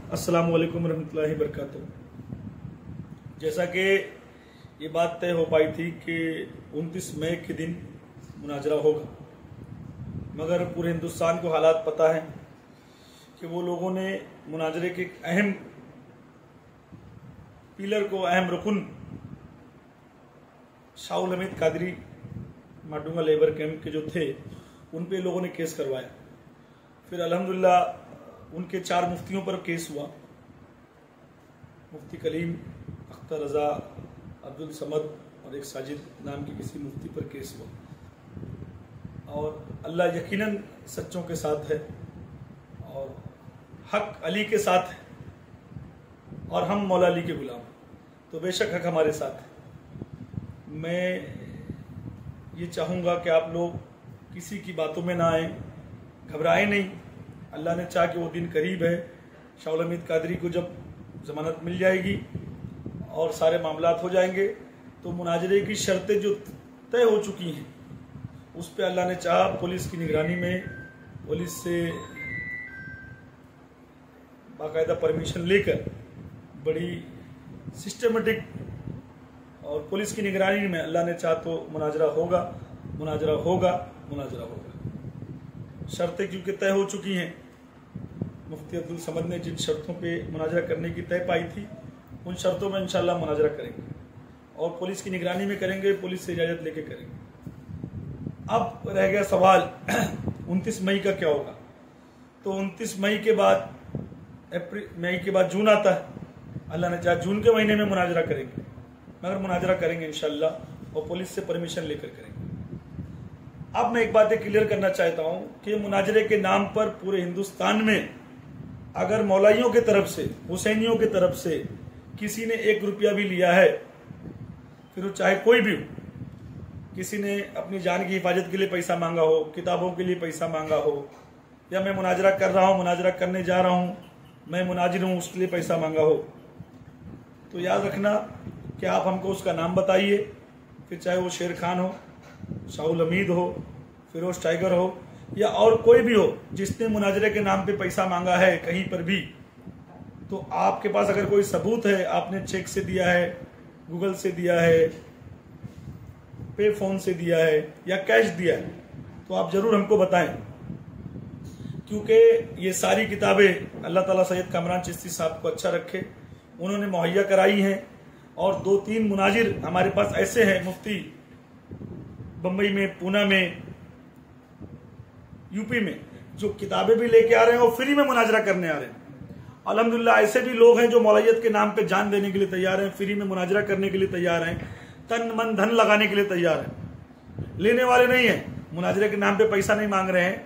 अस्सलामु अलैकुम रहमतुल्लाहि बरकातुहू। जैसा कि ये बात तय हो पाई थी कि 29 मई के दिन मुनाजरा होगा, मगर पूरे हिंदुस्तान को हालात पता है कि वो लोगों ने मुनाजरे के अहम पिलर को, अहम रुकन शाहुल हमीद कादरी माटुंगा लेबर कैंप के जो थे उन पे लोगों ने केस करवाया। फिर अल्हम्दुलिल्लाह उनके 4 मुफ्तियों पर केस हुआ। मुफ्ती कलीम, अख्तर रजा, अब्दुल समद और एक साजिद नाम की किसी मुफ्ती पर केस हुआ। और अल्लाह यकीनन सच्चों के साथ है और हक अली के साथ है और हम मौला अली के गुलाम, तो बेशक हक हमारे साथ है। मैं ये चाहूँगा कि आप लोग किसी की बातों में ना आए, घबराए नहीं। अल्लाह ने चाहा कि वो दिन करीब है। शाहुल हमीद कादरी को जब जमानत मिल जाएगी और सारे मामलात हो जाएंगे तो मुनाजरे की शर्तें जो तय हो चुकी हैं उस पर अल्लाह ने चाहा पुलिस की निगरानी में, पुलिस से बाकायदा परमिशन लेकर बड़ी सिस्टमेटिक और पुलिस की निगरानी में अल्लाह ने चाहा तो मुनाजरा होगा, मुनाजरा होगा, मुनाजरा होगा। शर्तें क्योंकि तय हो चुकी हैं। मुफ्ती अब्दुल समद ने जिन शर्तों पे मुनाजरा करने की तय पाई थी उन शर्तों में इंशाल्लाह मुनाजरा करेंगे और पुलिस की निगरानी में करेंगे, पुलिस से इजाज़त लेके करेंगे। अब रह गया सवाल 29 मई का क्या होगा। तो 29 मई के बाद मई के बाद जून आता है। अल्लाह ने चाहा जून के महीने में मुनाजरा करेंगे, मगर मुनाजरा करेंगे इंशाल्लाह और पुलिस से परमिशन लेकर करेंगे। अब मैं एक बात क्लियर करना चाहता हूं कि मुनाजरे के नाम पर पूरे हिंदुस्तान में अगर मौलाइयों की तरफ से, हुसैनियों की तरफ से किसी ने 1 रुपया भी लिया है, फिर वो चाहे कोई भी हो, किसी ने अपनी जान की हिफाजत के लिए पैसा मांगा हो, किताबों के लिए पैसा मांगा हो, या मैं मुनाजरा कर रहा हूं, मुनाजरा करने जा रहा हूं, मैं मुनाजिर हूं, उसके लिए पैसा मांगा हो, तो याद रखना कि आप हमको उसका नाम बताइए। फिर चाहे वो शेर खान हो, शाहुल हमीद हो, फिरोज टाइगर हो या और कोई भी हो जिसने मुनाजरे के नाम पे पैसा मांगा है कहीं पर भी, तो आपके पास अगर कोई सबूत है, आपने चेक से दिया है, गूगल से दिया है, पे फोन से दिया है या कैश दिया है, तो आप जरूर हमको बताएं। क्योंकि ये सारी किताबें अल्लाह ताला सैयद कामरान चिश्ती साहब को अच्छा रखे, उन्होंने मुहैया कराई हैं। और 2-3 मुनाजिर हमारे पास ऐसे हैं, मुफ्ती बम्बई में, पूना में, यूपी में, जो किताबें भी लेके आ रहे हैं और फ्री में मुनाजरा करने आ रहे हैं। अल्हम्दुलिल्लाह ऐसे भी लोग हैं जो मौलवियत के नाम पे जान देने के लिए तैयार हैं, फ्री में मुनाजरा करने के लिए तैयार हैं, तन मन धन लगाने के लिए तैयार हैं। लेने वाले नहीं हैं, मुनाजरे के नाम पे पैसा नहीं मांग रहे हैं,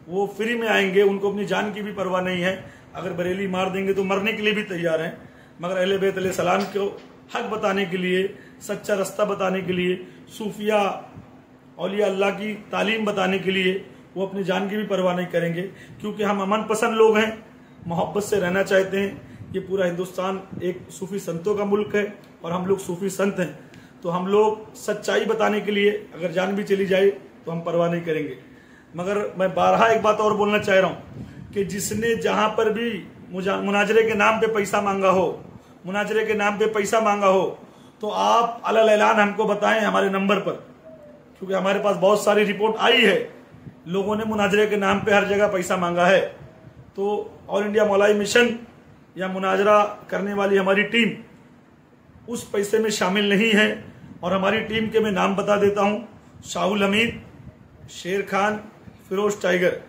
वो फ्री में आएंगे, उनको अपनी जान की भी परवाह नहीं है। अगर बरेली मार देंगे तो मरने के लिए भी तैयार हैं, मगर अहले बैत अलैहिस्सलाम को हक बताने के लिए, सच्चा रास्ता बताने के लिए, सूफिया औलिया अल्लाह की तालीम बताने के लिए वो अपनी जान की भी परवाह नहीं करेंगे। क्योंकि हम अमन पसंद लोग हैं, मोहब्बत से रहना चाहते हैं। ये पूरा हिंदुस्तान एक सूफी संतों का मुल्क है और हम लोग सूफी संत हैं, तो हम लोग सच्चाई बताने के लिए अगर जान भी चली जाए तो हम परवाह नहीं करेंगे। मगर मैं बारहा एक बात और बोलना चाह रहा हूँ कि जिसने जहां पर भी मुनाजरे के नाम पे पैसा मांगा हो, मुनाजरे के नाम पे पैसा मांगा हो, तो आप अलल ऐलान हमको बताएं हमारे नंबर पर, क्योंकि हमारे पास बहुत सारी रिपोर्ट आई है, लोगों ने मुनाजरे के नाम पे हर जगह पैसा मांगा है। तो ऑल इंडिया मौलाई मिशन या मुनाजरा करने वाली हमारी टीम उस पैसे में शामिल नहीं है। और हमारी टीम के मैं नाम बता देता हूं, शाहुल हमीद, शेर खान, फिरोज टाइगर,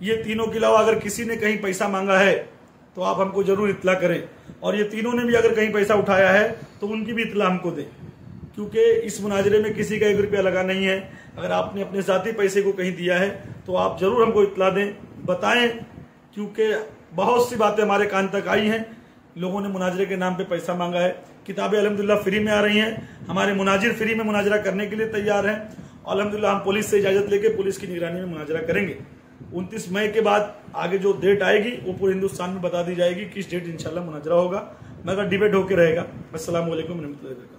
ये तीनों के अलावा अगर किसी ने कहीं पैसा मांगा है तो आप हमको जरूर इत्तला करें। और ये तीनों ने भी अगर कहीं पैसा उठाया है तो उनकी भी इत्तला हमको दें, क्योंकि इस मुनाजरे में किसी का 1 रुपया लगा नहीं है। अगर आपने अपने जाती पैसे को कहीं दिया है तो आप जरूर हमको इत्तला दें, बताएं, क्योंकि बहुत सी बातें हमारे कान तक आई हैं, लोगों ने मुनाजरे के नाम पे पैसा मांगा है। किताबें अल्हम्दुलिल्लाह फ्री में आ रही हैं, हमारे मुनाजिर फ्री में मुनाजरा करने के लिए तैयार हैं। अल्हम्दुलिल्लाह हम पुलिस से इजाजत लेके पुलिस की निगरानी में मुनाजरा करेंगे। 29 मई के बाद आगे जो डेट आएगी वो पूरे हिंदुस्तान में बता दी जाएगी किस डेट इंशाल्लाह मुनाजरा होगा, मगर डिबेट होके रहेगा। अस्सलाम वालेकुम रहमतुल्लाहि व बरकातहू।